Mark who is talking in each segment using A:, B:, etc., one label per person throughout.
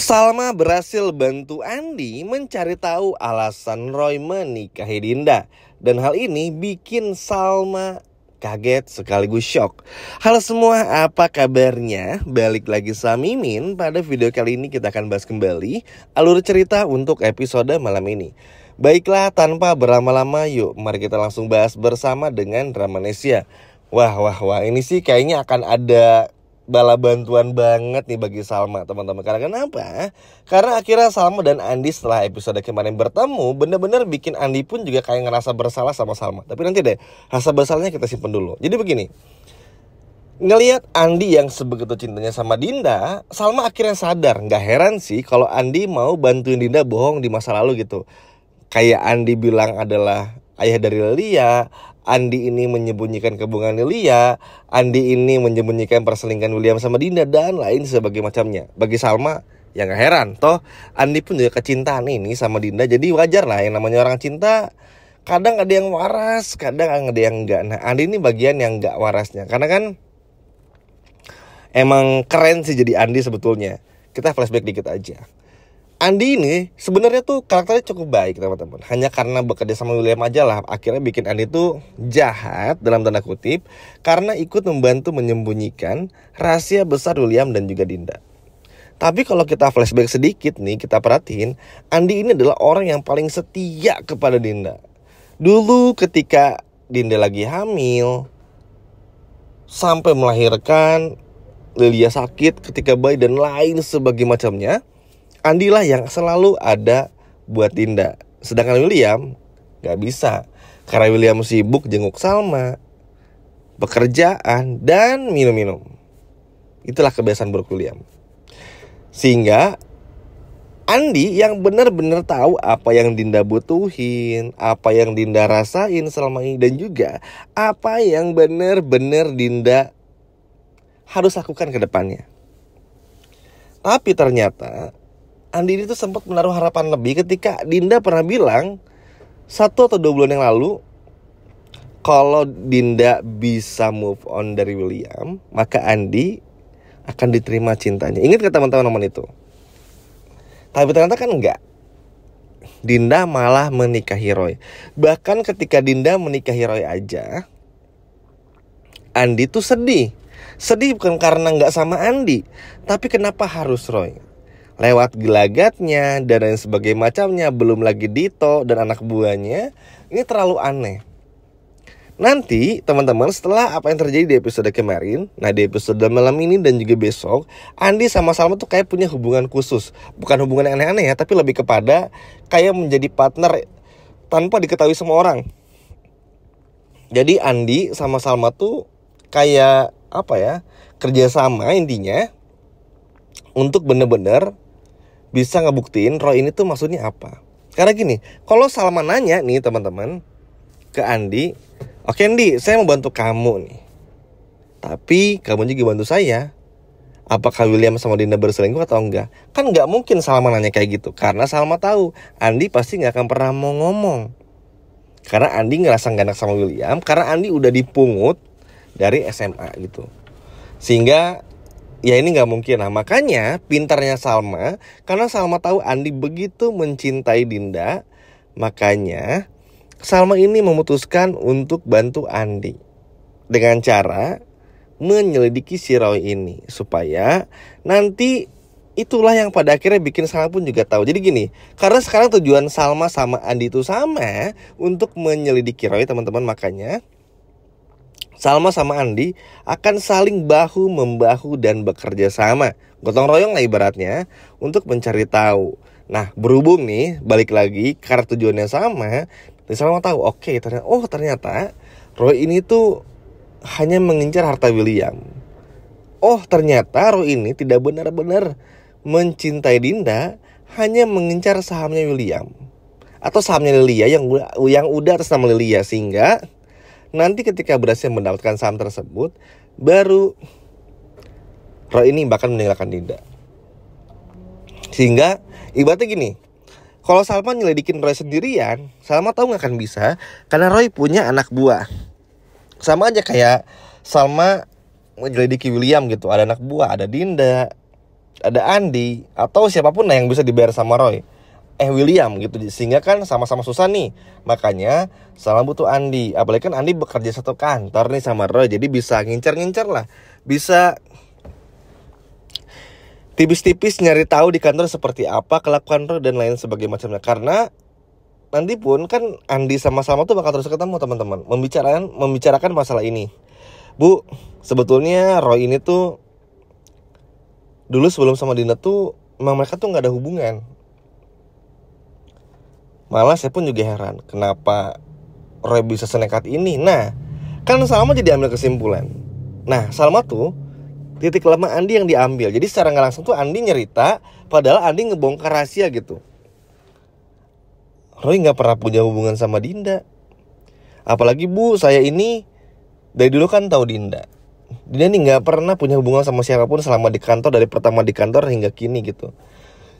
A: Salma berhasil bantu Andi mencari tahu alasan Roy menikahi Dinda. Dan hal ini bikin Salma kaget sekaligus shock. Halo semua, apa kabarnya? Balik lagi sama Mimin. Pada video kali ini kita akan bahas kembali alur cerita untuk episode malam ini. Baiklah, tanpa berlama-lama, yuk mari kita langsung bahas bersama dengan Dramanesia. Wah, ini sih kayaknya akan ada bala bantuan banget nih bagi Salma, teman-teman. Karena kenapa? Karena akhirnya Salma dan Andi setelah episode kemarin bertemu, benar-benar bikin Andi pun juga kayak ngerasa bersalah sama Salma. Tapi nanti deh, rasa bersalahnya kita simpen dulu. Jadi begini, ngelihat Andi yang sebegitu cintanya sama Dinda, Salma akhirnya sadar. Gak heran sih kalau Andi mau bantuin Dinda bohong di masa lalu gitu. Kayak Andi bilang adalah ayah dari Lia, Andi ini menyembunyikan kebohongan Lia, Andi ini menyembunyikan perselingkuhan William sama Dinda, dan lain sebagainya macamnya. Bagi Salma, ya gak heran. Toh, Andi pun juga kecintaan ini sama Dinda, jadi wajar lah yang namanya orang cinta. Kadang ada yang waras, kadang ada yang enggak. Nah, Andi ini bagian yang enggak warasnya. Karena kan emang keren sih jadi Andi sebetulnya. Kita flashback dikit aja. Andi ini sebenarnya tuh karakternya cukup baik, teman-teman. Hanya karena bekerja sama William aja lah akhirnya bikin Andi tuh jahat dalam tanda kutip karena ikut membantu menyembunyikan rahasia besar William dan juga Dinda. Tapi kalau kita flashback sedikit nih, kita perhatiin Andi ini adalah orang yang paling setia kepada Dinda. Dulu ketika Dinda lagi hamil sampai melahirkan, Lilia sakit ketika bayi dan lain sebagainya macamnya, Andi lah yang selalu ada buat Dinda. Sedangkan William gak bisa, karena William sibuk jenguk Salma, pekerjaan, dan minum-minum. Itulah kebiasaan buruk William. Sehingga Andi yang benar-benar tahu apa yang Dinda butuhin, apa yang Dinda rasain selama ini, dan juga apa yang benar-benar Dinda harus lakukan ke depannya. Tapi ternyata Andi itu sempat menaruh harapan lebih ketika Dinda pernah bilang 1 atau 2 bulan yang lalu, kalau Dinda bisa move on dari William, maka Andi akan diterima cintanya. Ingat gak teman-teman momen itu? Tapi ternyata kan enggak. Dinda malah menikahi Roy. Bahkan ketika Dinda menikahi Roy aja, Andi tuh sedih. Sedih bukan karena gak sama Andi, tapi kenapa harus Roy? Lewat gelagatnya dan lain sebagainya macamnya, belum lagi Dito dan anak buahnya. Ini terlalu aneh. Nanti teman-teman, setelah apa yang terjadi di episode kemarin, nah di episode malam ini dan juga besok, Andi sama Salma tuh kayak punya hubungan khusus. Bukan hubungan yang aneh-aneh ya, tapi lebih kepada kayak menjadi partner tanpa diketahui semua orang. Jadi Andi sama Salma tuh kayak apa ya, kerjasama intinya untuk bener-bener bisa ngebuktiin Roy ini tuh maksudnya apa. Karena gini, kalau Salma nanya nih teman-teman ke Andi, oke Andi, saya mau bantu kamu nih, tapi kamu juga bantu saya. Apakah William sama Dinda berselingkuh atau enggak? Kan gak mungkin Salma nanya kayak gitu, karena Salma tahu Andi pasti gak akan pernah mau ngomong. Karena Andi ngerasa gak enak sama William, karena Andi udah dipungut dari SMA gitu. Sehingga ya ini gak mungkin. Nah makanya pintarnya Salma, karena Salma tahu Andi begitu mencintai Dinda, makanya Salma ini memutuskan untuk bantu Andi dengan cara menyelidiki si Roy ini, supaya nanti itulah yang pada akhirnya bikin Salma pun juga tahu. Jadi gini, karena sekarang tujuan Salma sama Andi itu sama, untuk menyelidiki Roy teman-teman, makanya Salma sama Andi akan saling bahu-membahu dan bekerja sama, gotong royong lah ibaratnya, untuk mencari tahu. Nah berhubung nih, balik lagi karena tujuannya sama, dan Salma tahu, oke, ternyata Roy ini tuh hanya mengincar harta William. Oh ternyata Roy ini tidak benar-benar mencintai Dinda, hanya mengincar sahamnya William atau sahamnya Lilia yang udah atas nama Lilia. Sehingga nanti ketika berhasil mendapatkan saham tersebut, baru Roy ini bahkan meninggalkan Dinda. Sehingga ibaratnya gini, kalau Salma nyelidikin Roy sendirian, Salma tahu gak akan bisa, karena Roy punya anak buah. Sama aja kayak Salma menyelidiki William gitu, ada anak buah, ada Dinda, ada Andi, atau siapapun lah yang bisa dibayar sama Roy, William gitu. Sehingga kan sama-sama susah nih. Makanya Salma butuh Andi. Apalagi kan Andi bekerja satu kantor nih sama Roy, jadi bisa ngincer-ngincer lah. Bisa tipis-tipis nyari tahu di kantor seperti apa kelakuan Roy dan lain sebagainya macamnya. Karena nanti pun kan Andi sama Salma tuh bakal terus ketemu teman-teman, membicarakan masalah ini. Bu, sebetulnya Roy ini tuh dulu sebelum sama Dinda tuh memang mereka tuh gak ada hubungan. Malah saya pun juga heran kenapa Roy bisa senekat ini. Nah, kan Salma jadi ambil kesimpulan. Nah, Salma tuh titik lemah Andi yang diambil. Jadi secara gak langsung tuh Andi nyerita, padahal Andi ngebongkar rahasia gitu. Roy gak pernah punya hubungan sama Dinda. Apalagi Bu, saya ini dari dulu kan tahu Dinda. Dinda nih gak pernah punya hubungan sama siapapun selama di kantor, dari pertama di kantor hingga kini gitu.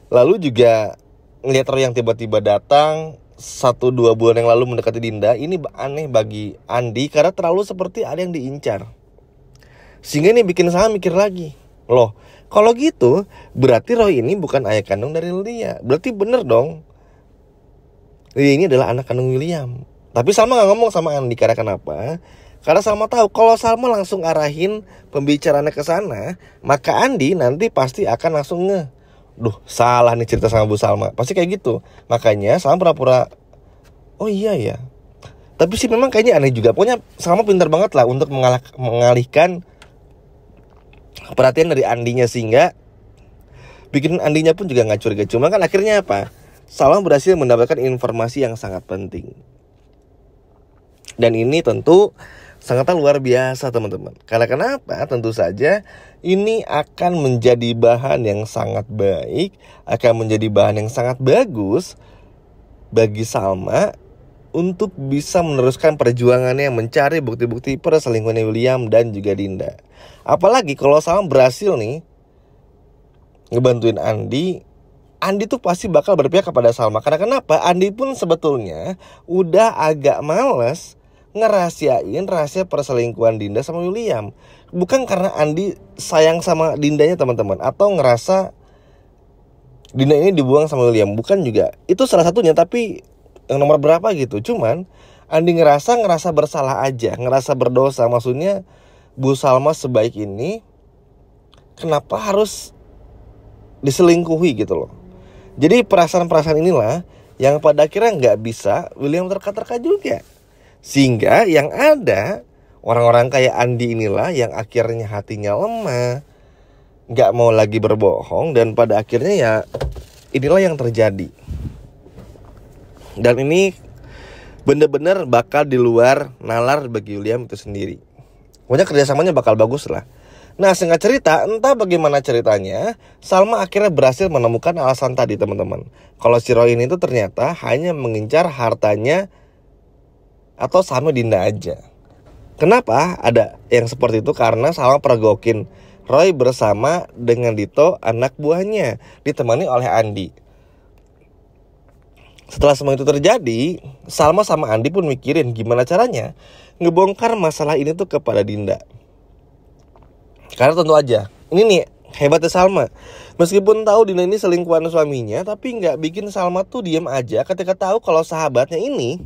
A: Lalu juga ngelihat Roy yang tiba-tiba datang 1-2 bulan yang lalu mendekati Dinda. Ini aneh bagi Andi karena terlalu seperti ada yang diincar. Sehingga ini bikin saya mikir lagi, loh kalau gitu berarti Roy ini bukan ayah kandung dari Lia. Berarti bener dong, Lia ini adalah anak kandung William. Tapi Salma gak ngomong sama Andi. Karena kenapa? Karena Salma tahu kalau Salma langsung arahin pembicaraannya ke sana, maka Andi nanti pasti akan langsung duh salah nih cerita sama Bu Salma. Pasti kayak gitu. Makanya Salma pura-pura, oh iya ya. Tapi sih memang kayaknya aneh juga. Pokoknya Salma pintar banget lah untuk mengalihkan perhatian dari Andinya, sehingga bikin Andinya pun juga gak curiga. Cuma kan akhirnya apa? Salma berhasil mendapatkan informasi yang sangat penting. Dan ini tentu sangatlah luar biasa teman-teman. Karena kenapa? Tentu saja ini akan menjadi bahan yang sangat baik, akan menjadi bahan yang sangat bagus bagi Salma untuk bisa meneruskan perjuangannya mencari bukti-bukti perselingkuhannya William dan juga Dinda. Apalagi kalau Salma berhasil nih ngebantuin Andi tuh pasti bakal berpihak kepada Salma. Karena kenapa? Andi pun sebetulnya udah agak males ngerahasiain rahasia perselingkuhan Dinda sama William. Bukan karena Andi sayang sama Dindanya teman-teman, atau ngerasa Dinda ini dibuang sama William. Bukan juga. Itu salah satunya, tapi yang nomor berapa gitu. Cuman Andi ngerasa bersalah aja, ngerasa berdosa. Maksudnya Bu Salma sebaik ini kenapa harus diselingkuhi gitu loh. Jadi perasaan-perasaan inilah yang pada akhirnya gak bisa William terka-terka juga. Sehingga yang ada orang-orang kayak Andi inilah yang akhirnya hatinya lemah, gak mau lagi berbohong, dan pada akhirnya ya inilah yang terjadi. Dan ini bener-bener bakal di luar nalar bagi William itu sendiri. Pokoknya kerjasamanya bakal bagus lah. Nah, singkat cerita, entah bagaimana ceritanya, Salma akhirnya berhasil menemukan alasan tadi teman-teman. Kalau si Roy ini tuh ternyata hanya mengincar hartanya atau sama Dinda aja. Kenapa ada yang seperti itu? Karena Salma pergokin Roy bersama dengan Dito, anak buahnya, ditemani oleh Andi. Setelah semua itu terjadi, Salma sama Andi pun mikirin gimana caranya ngebongkar masalah ini tuh kepada Dinda. Karena tentu aja, ini nih hebatnya Salma. Meskipun tahu Dinda ini selingkuhan suaminya, tapi gak bikin Salma tuh diam aja ketika tahu kalau sahabatnya ini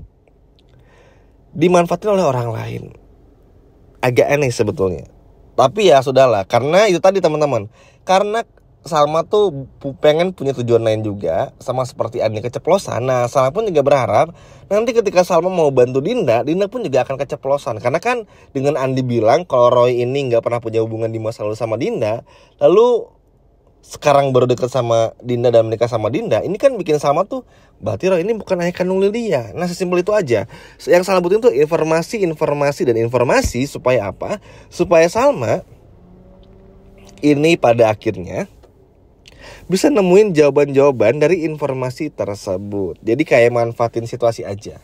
A: dimanfaatin oleh orang lain. Agak aneh sebetulnya. Tapi ya sudahlah, karena itu tadi teman-teman. Karena Salma tuh pengen punya tujuan lain juga, sama seperti Andi keceplosan. Nah, Salma pun juga berharap nanti ketika Salma mau bantu Dinda, Dinda pun juga akan keceplosan. Karena kan dengan Andi bilang kalau Roy ini gak pernah punya hubungan di masa lalu sama Dinda, lalu sekarang baru deket sama Dinda dan menikah sama Dinda, ini kan bikin Salma tuh berarti Roy ini bukan ayah kandung Lydia. Nah, sesimpel itu aja. Yang Salma butuhin tuh informasi supaya apa? Supaya Salma ini pada akhirnya bisa nemuin jawaban-jawaban dari informasi tersebut. Jadi kayak manfaatin situasi aja.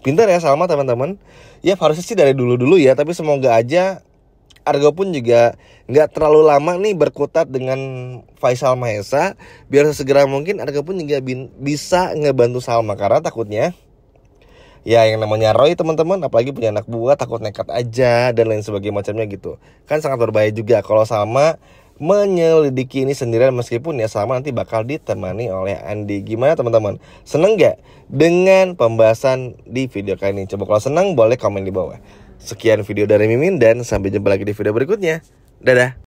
A: Pintar ya Salma teman-teman. Ya harusnya sih dari dulu-dulu ya, tapi semoga aja Argo pun juga gak terlalu lama nih berkutat dengan Faisal Mahesa. Biar sesegera mungkin Argo pun juga bisa ngebantu Salma. Karena takutnya ya yang namanya Roy teman-teman, apalagi punya anak buah, takut nekat aja dan lain sebagainya macamnya gitu. Kan sangat berbahaya juga kalau Salma menyelidiki ini sendirian, meskipun ya Salma nanti bakal ditemani oleh Andi. Gimana teman-teman? Seneng gak dengan pembahasan di video kali ini? Coba kalau seneng boleh komen di bawah. Sekian video dari Mimin dan sampai jumpa lagi di video berikutnya. Dadah.